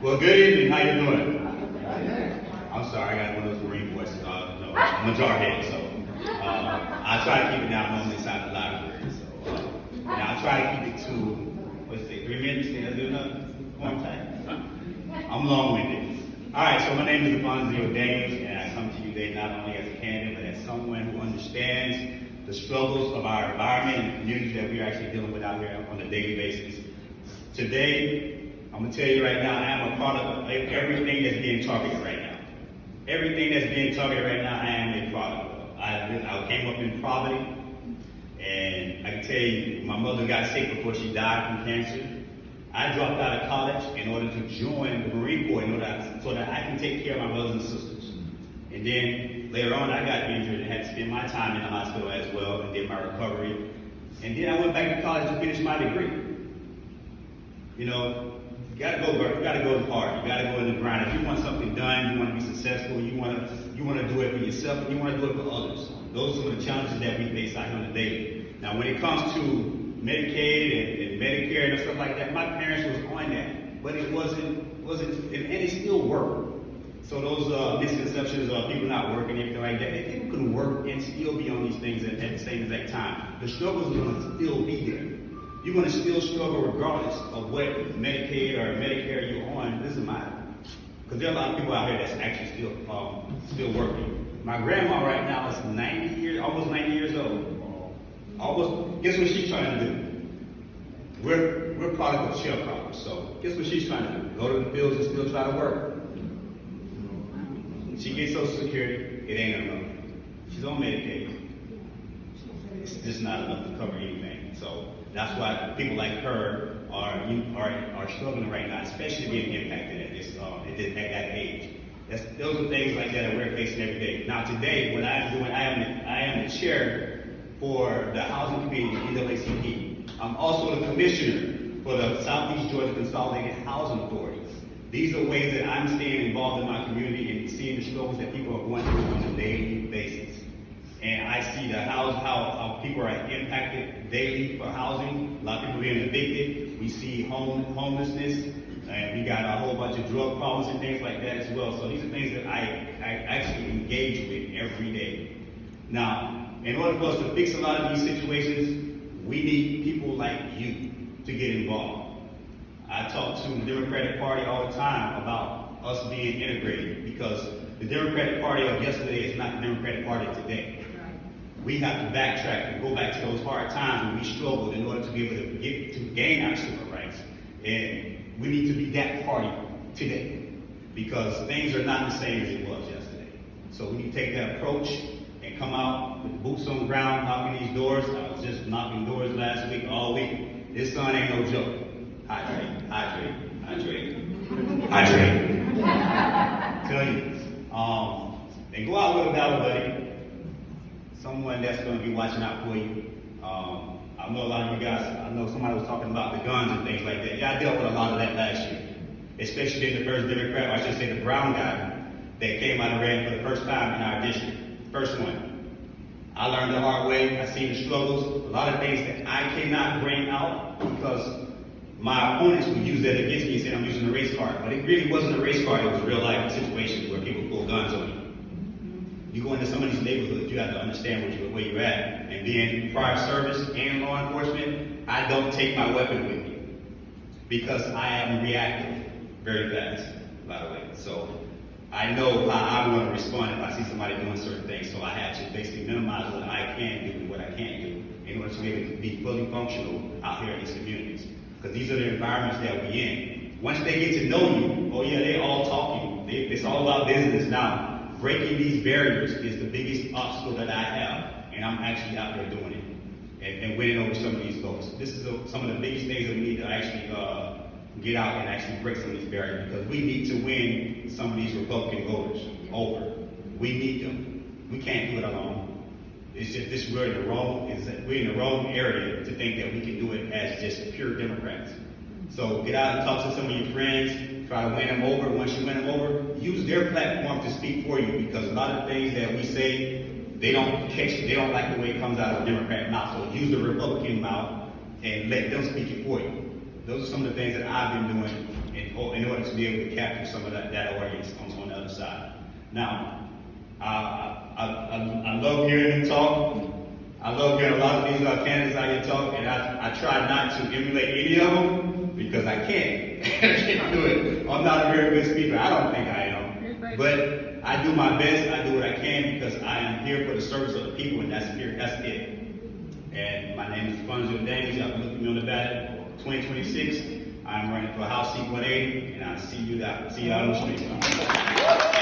Well, good evening. How you doing? I'm sorry, I got one of those Marine voices. No, I'm a jarhead, so I try to keep it down. Normally, inside the library, so now I try to keep it to what's it? 3 minutes. Can I do enough? One time. I'm long-winded. All right. So my name is Alfonso Daniels, and I come to you today not only as a candidate, but as someone who understands the struggles of our environment and the communities that we're actually dealing with out here on a daily basis. Today, I'm going to tell you right now, I am a product of everything that's being targeted right now. Everything that's being targeted right now, I am a product of. I came up in poverty, and I can tell you, my mother got sick before she died from cancer. I dropped out of college in order to join the Marine Corps so that I can take care of my brothers and sisters. And then later on, I got injured and had to spend my time in the hospital as well and did my recovery. And then I went back to college to finish my degree. You know, you gotta go hard. You gotta go in the grind. If you want something done, you want to be successful, you want to do it for yourself, and you want to do it for others. Those are some of the challenges that we face out here on the daily. Now, when it comes to Medicaid and Medicare and stuff like that, my parents was on that, but it wasn't, and it still worked. So those misconceptions of people not working, everything like that, if people could work and still be on these things at the same exact time, the struggles are going to still be there. You're going to still struggle regardless of what Medicaid or Medicare you're on. It doesn't matter. Because there are a lot of people out here that's actually still working. My grandma right now is almost 90 years old. Guess what she's trying to do? We're product of sharecroppers, so guess what she's trying to do? Go to the fields and still try to work. She gets Social Security, it ain't enough. She's on Medicaid. It's just not enough to cover anything. So that's why people like her are struggling right now, especially being impacted at that age. Those are things like that we're facing every day. Now today, what I'm doing, I am the chair for the Housing Committee, NAACP. I'm also the commissioner for the Southeast Georgia Consolidated Housing Authority. These are ways that I'm staying involved in my community and seeing the struggles that people are going through on a daily basis. And I see how people are impacted daily for housing. A lot of people being evicted. We see homelessness, and we got a whole bunch of drug problems and things like that as well. So these are things that I actually engage with every day. Now, in order for us to fix a lot of these situations, we need people like you to get involved. I talk to the Democratic Party all the time about us being integrated, because the Democratic Party of yesterday is not the Democratic Party of today. We have to backtrack and go back to those hard times when we struggled in order to be able to gain our civil rights. And we need to be that party today, because things are not the same as it was yesterday. So we need to take that approach and come out with boots on the ground, knocking these doors. I was just knocking doors last week, all week. This sun ain't no joke. Hydrate. Tell you. And go out with a dollar buddy. Someone that's going to be watching out for you. I know a lot of you guys, I know somebody was talking about the guns and things like that. Yeah, I dealt with a lot of that last year. Especially in the first Democrat, or I should say the brown guy that came out and ran for the first time in our district. First one. I learned the hard way. I seen the struggles. A lot of things that I cannot bring out because my opponents would use that against me and say I'm using a race card. But it really wasn't a race card, it was real life situations where people pull guns on you. You go into some of these neighborhoods, you have to understand where you're at. And being prior service and law enforcement, I don't take my weapon with me because I am reactive very fast, by the way. So I know how I'm going to respond if I see somebody doing certain things. So I have to basically minimize what I can do and what I can't do in order to be able to be fully functional out here in these communities. Because these are the environments that we're in. Once they get to know you, oh yeah, they're all talking. It's all about business now. Breaking these barriers is the biggest obstacle that I have, and I'm actually out there doing it and winning over some of these folks. This is some of the biggest things that we need to actually get out and actually break some of these barriers, because we need to win some of these Republican voters over. We need them. We can't do it alone. It's just we're in the wrong area to think that we can do it as just pure Democrats. So get out and talk to some of your friends, try to win them over. Once you win them over, use their platform to speak for you, because a lot of things that we say, they don't like the way it comes out of a Democrat mouth. So use the Republican mouth and let them speak it for you. Those are some of the things that I've been doing in order to be able to capture some of that audience on the other side. Now, I love hearing them talk. I love hearing a lot of these candidates out here talk, and I try not to emulate any of them because I can't. I can't do it. I'm not a very good speaker. I don't think I am. But I do my best. I do what I can because I am here for the service of the people, and that's it. And my name is Funzo Daniels. Y'all can look for me on the ballot for 2026. I'm running for House seat 180, and I'll see y'all on the street.